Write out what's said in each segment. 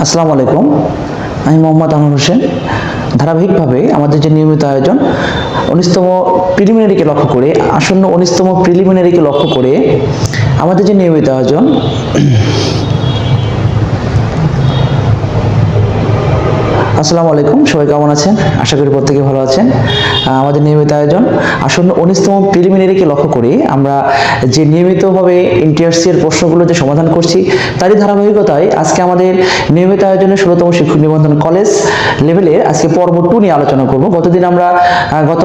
আসসালামু আলাইকুম, আমি মোহাম্মদ আনোয়ার হোসেন। ধারাবাহিকভাবে আমাদের যে নিয়মিত আয়োজন 19তম প্রিলিমিনারিকে লক্ষ্য করে, আসন্ন 19তম প্রিলিমিনারিকে লক্ষ্য করে আমাদের যে নিয়মিত আয়োজন আসসালামু আলাইকুম, সবাই কেমন আছেন? আশা করি প্রত্যেকে ভালো আছেন। আমাদের নিয়মিত আয়োজন আসন্ন 19তম প্রিলিমিনারিকে লক্ষ্য করে আমরা যে নিয়মিতভাবে এনটিআরসি এর প্রশ্নগুলো যে সমাধান করছি, তারই ধারাবাহিকতায় আজকে আমাদের নিয়মিত আয়োজনে 16তম শিক্ষক নিবন্ধন কলেজ লেভেলের আজকে পর্ব 2 নিয়ে আলোচনা করব। গতদিন আমরা গত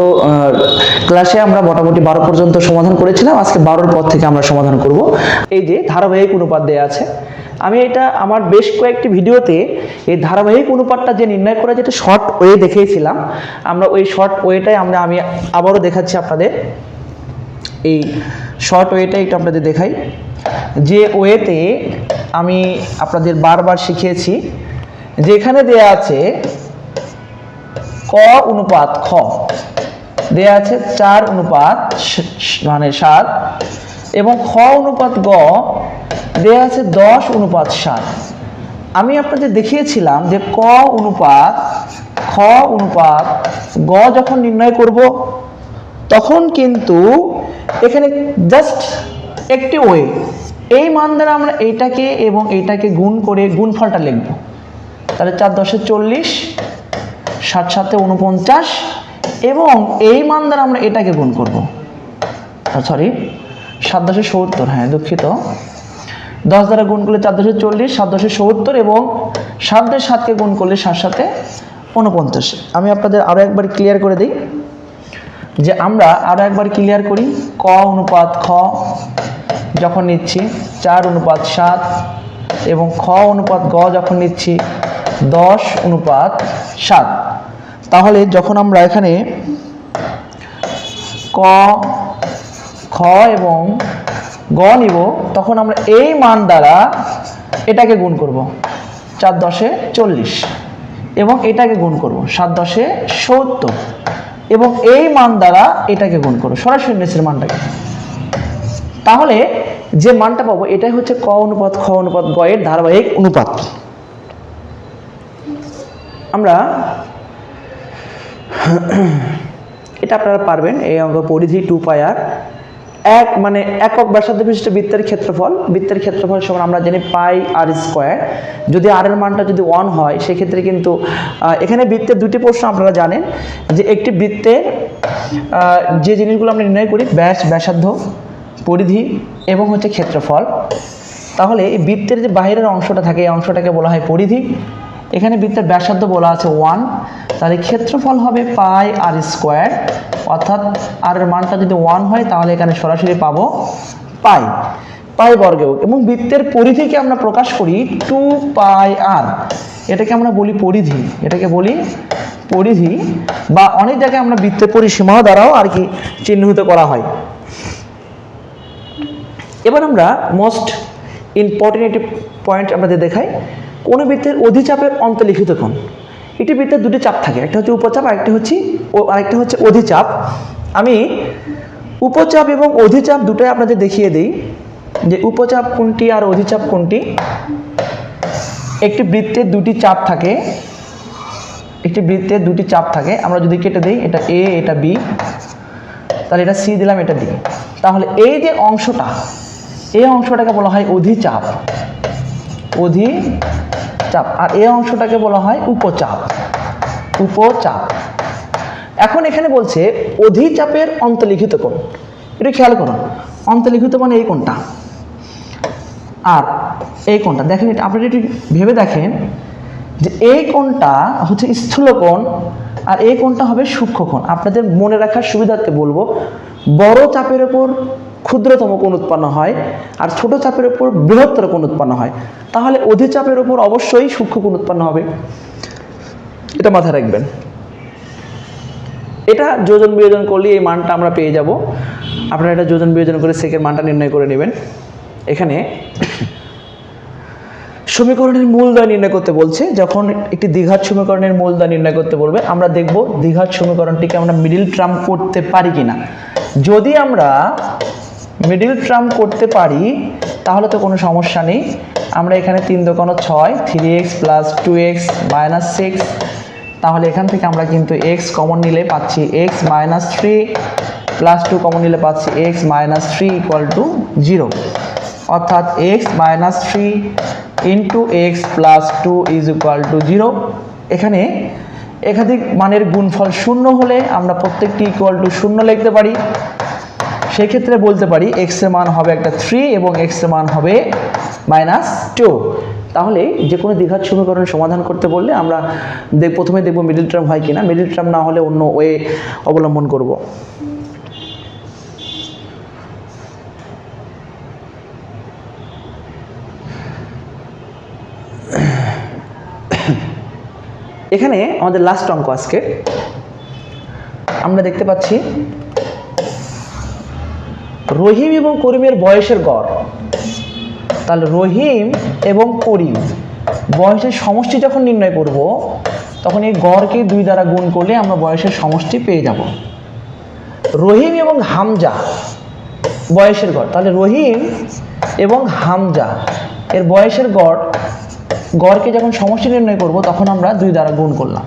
ক্লাসে আমরা মোটামুটি 12 পর্যন্ত সমাধান করেছিলাম। আজকে 12-র পর থেকে আমরা সমাধান করব। এই যে ধারাবাহিক অনুপাত দেয়া আছে, আমি এটা আমার বেশ কয়েকটি ভিডিওতে এই ধারাবাহিক অনুপাতটা যে নির্ণয় করা যেটা শর্ট ওয়ে দেখিয়েছিলাম। আমরা ওই শর্ট ওয়েটাই আমি আবারও দেখাচ্ছি আপনাদের। এই শর্ট ওয়েটাই একটু আপনাদের দেখাই, যে ওয়েতে আমি আপনাদের বারবার শিখিয়েছি। যেখানে দেয়া আছে ক অনুপাত খ, দেয়া আছে 4:7 এবং খ অনুপাত গ দেয়া আছে 10:7। আমি আপনাদের দেখিয়েছিলাম যে ক অনুপাত খ অনুপাত গ যখন নির্ণয় করব, তখন কিন্তু এখানে জাস্ট একটি ওয়ে, এই মান দ্বারা আমরা এইটাকে এবং এইটাকে গুণ করে গুণফলটা লিখব। তাহলে 4×10=40, 7×7=49 এবং এই মান দ্বারা আমরা এটাকে গুণ করব। সরি, 7×10=70, হ্যাঁ দুঃখিত। 10 দ্বারা গুণ করলে 4×10=40, 7×10=70 এবং 7×7কে গুণ করলে 7×7=49। আমি আপনাদের আরো একবার ক্লিয়ার করে দিই, যে আমরা আরো একবার ক্লিয়ার করি। ক অনুপাত খ যখন নিচ্ছি 4:7 এবং খ অনুপাত গ যখন নিচ্ছি 10:7, তাহলে যখন আমরা এখানে ক খ এবং গ নিব, তখন আমরা এই মান দ্বারা এটাকে গুণ করব 4×10=40 এবং এটাকে গুণ করব 7×10=70 এবং এই মান দ্বারা এটাকে গুণ করব সরাসরি নিচের মানটাকে। তাহলে যে মানটা পাবো এটাই হচ্ছে ক অনুপাত খ অনুপাত গ এর ধারাবাহিক অনুপাত। আমরা এটা আপনারা পারবেন। এই অঙ্ক পরিধি 2πr, মানে একক ব্যাসার্ধ বিশিষ্ট বৃত্তের ক্ষেত্রফল সমান আমরা জানি πr²। যদি r এর মানটা যদি 1 হয়, সেক্ষেত্রে কিন্তু এখানে বৃত্তের দুটি প্রশ্ন আপনারা জানেন, যে একটি বৃত্তের যে জিনিসগুলো আমরা নির্ণয় করি, ব্যাসার্ধ, পরিধি এবং হচ্ছে ক্ষেত্রফল। তাহলে এই বৃত্তের যে বাইরের অংশটা থাকে, এই অংশটাকে বলা হয় পরিধি। এখানে বৃত্তের ব্যাসার্ধ বলা আছে 1, তাহলে ক্ষেত্রফল হবে πr², অর্থাৎ আর এর মানটা যদি 1 হয়, তাহলে এখানে সরাসরি পাবো পাই বর্গেও। এবং বৃত্তের পরিধিকে আমরা প্রকাশ করি 2πr, এটাকে আমরা বলি পরিধি, বা অনেক জায়গায় আমরা বৃত্তের পরিসীমা দ্বারাও আর কি চিহ্নিত করা হয়। এবার আমরা মোস্ট ইম্পর্টেন্ট একটি পয়েন্ট আপনাদের দেখাই। কোন বৃত্তের অধিচাপের অন্তর্লিখিত কোণ। এটি বৃত্তের দুটি চাপ থাকে, একটা হচ্ছে উপচাপ, আরেকটা হচ্ছে অধিচাপ। আমি উপচাপ এবং অধিচাপ দুটোই আপনাদের দেখিয়ে দিই, যে উপচাপ কোনটি আর অধিচাপ কোনটি। একটি বৃত্তের দুটি চাপ থাকে, আমরা যদি কেটে দিই, এটা এ এটা বি, তাহলে এটা সি দিলাম, এটা ডি। তাহলে এই যে অংশটা, এই অংশটাকে বলা হয় অধিচাপ, আর এই অংশটাকে বলা হয় উপচাপ। এখন এখানে বলছে অধিচাপের অন্তর্লিখিত কোণ। এটা খেয়াল করুন, অন্তর্লিখিত মানে এই কোণটা আর এই কোণটা। দেখেন, এটা আপনারা একটু ভেবে দেখেন, যে এই কোণটা হচ্ছে স্থূল কোণ আর এই কোণটা হবে সূক্ষ্ম কোণ। আপনাদের মনে রাখার সুবিধার্থে বলবো, বড় চাপের উপর ক্ষুদ্রতম কোণ উৎপন্ন হয় আর ছোট চাপের উপর বৃহত্তর কোণ উৎপন্ন হয়। তাহলে অধিচাপের উপর অবশ্যই সূক্ষ্ম কোণ উৎপন্ন হবে, এটা মাথায় রাখবেন। এটা যোজন বিয়োজন করলে এই মানটা আমরা পেয়ে যাব। আপনারা এটা যোজন বিয়োজন করে সেকের মানটা নির্ণয় করে নেবেন। এখানে সমীকরণের মূলদ্বয় নির্ণয় করতে বলছে। যখন একটি দ্বিঘাত সমীকরণের মূলদ্বয় নির্ণয় করতে বলবে, আমরা দেখব দ্বিঘাত সমীকরণটিকে আমরা মিডল টার্ম করতে পারি কিনা। যদি আমরা মিডিল টার্ম করতে পারি তাহলে তো কোনো সমস্যা নেই। আমরা এখানে 3 দোকানো 6, 3x প্লাস 2x মাইনাস 6, তাহলে এখান থেকে আমরা কিন্তু x কমন নিলে পাচ্ছি x মাইনাস 3 প্লাস 2 কমন নিলে পাচ্ছি x মাইনাস 3 ইকুয়াল টু 0, অর্থাৎ x minus 3 into x plus 2 is equal to 0। এখানে একাধিক মানের গুণফল শূন্য হলে আমরা প্রত্যেকটি ইকুয়াল টু 0 লিখতে পারি। সেক্ষেত্রে বলতে পারি x এর মান হবে একটা 3 এবং x এর মান হবে মাইনাস 2। তাহলে যে কোনো দ্বিঘাত সমীকরণ সমাধান করতে বললে আমরা প্রথমে দেখব মিডল টার্ম হয় কিনা, মিডল টার্ম না হলে অন্য ওয়ে অবলম্বন করব। এখানে আমাদের লাস্ট অঙ্ক আজকে আমরা দেখতে পাচ্ছি রহিম এবং করিমের বয়সের গড়। তাহলে রহিম এবং করিম বয়সের সমষ্টি যখন নির্ণয় করব তখন এই গড়কে 2 দ্বারা গুণ করলে আমরা বয়সের সমষ্টি পেয়ে যাব। রহিম এবং হামজা বয়সের গড়, তাহলে রহিম এবং হামজা এর বয়সের গড়কে যখন সমষ্টি নির্ণয় করব তখন আমরা 2 দ্বারা গুণ করলাম।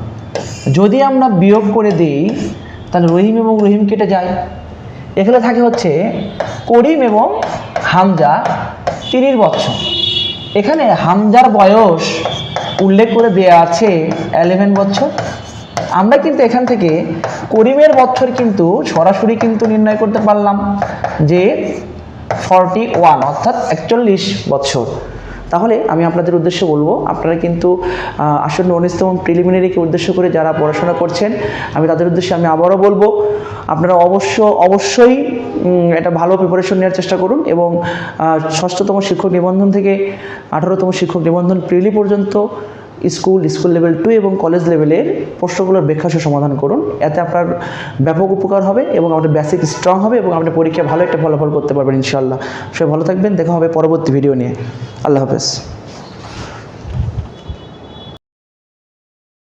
যদি আমরা বিয়োগ করে দিই তাহলে রহিম এবং রহিম কেটে যায়। এখানে থাকে হচ্ছে করিম এবং হামজা 30 বছর। এখানে হামজার বয়স উল্লেখ করে দেয়া আছে 11 বছর। আমরা কিন্তু এখান থেকে করিমের বছর কিন্তু সরাসরি কিন্তু নির্ণয় করতে পারলাম যে 41 অর্থাৎ 41 বছর। তাহলে আমি আপনাদের উদ্দেশ্যে বলবো, আপনারা কিন্তু আসন্ন 19তম প্রিলিমিনারিকে উদ্দেশ্য করে যারা পড়াশোনা করছেন আমি তাদের উদ্দেশ্যে আমি আবারও বলবো, আপনারা অবশ্যই এটা ভালো প্রিপারেশন নেওয়ার চেষ্টা করুন এবং 6ষ্ঠতম শিক্ষক নিবন্ধন থেকে 18তম শিক্ষক নিবন্ধন প্রিলি পর্যন্ত স্কুল লেভেল 2 এবং কলেজ লেভেলের প্রশ্নগুলোর ব্যাখ্যাসহ সমাধান করুন। এতে আপনার ব্যাপক উপকার হবে এবং আপনার বেসিক স্ট্রং হবে এবং আপনি পরীক্ষায় ভালো একটা ফলাফল করতে পারবেন ইনশাআল্লাহ। সবাই ভালো থাকবেন, দেখা হবে পরবর্তী ভিডিও নিয়ে। আল্লাহ হাফেজ।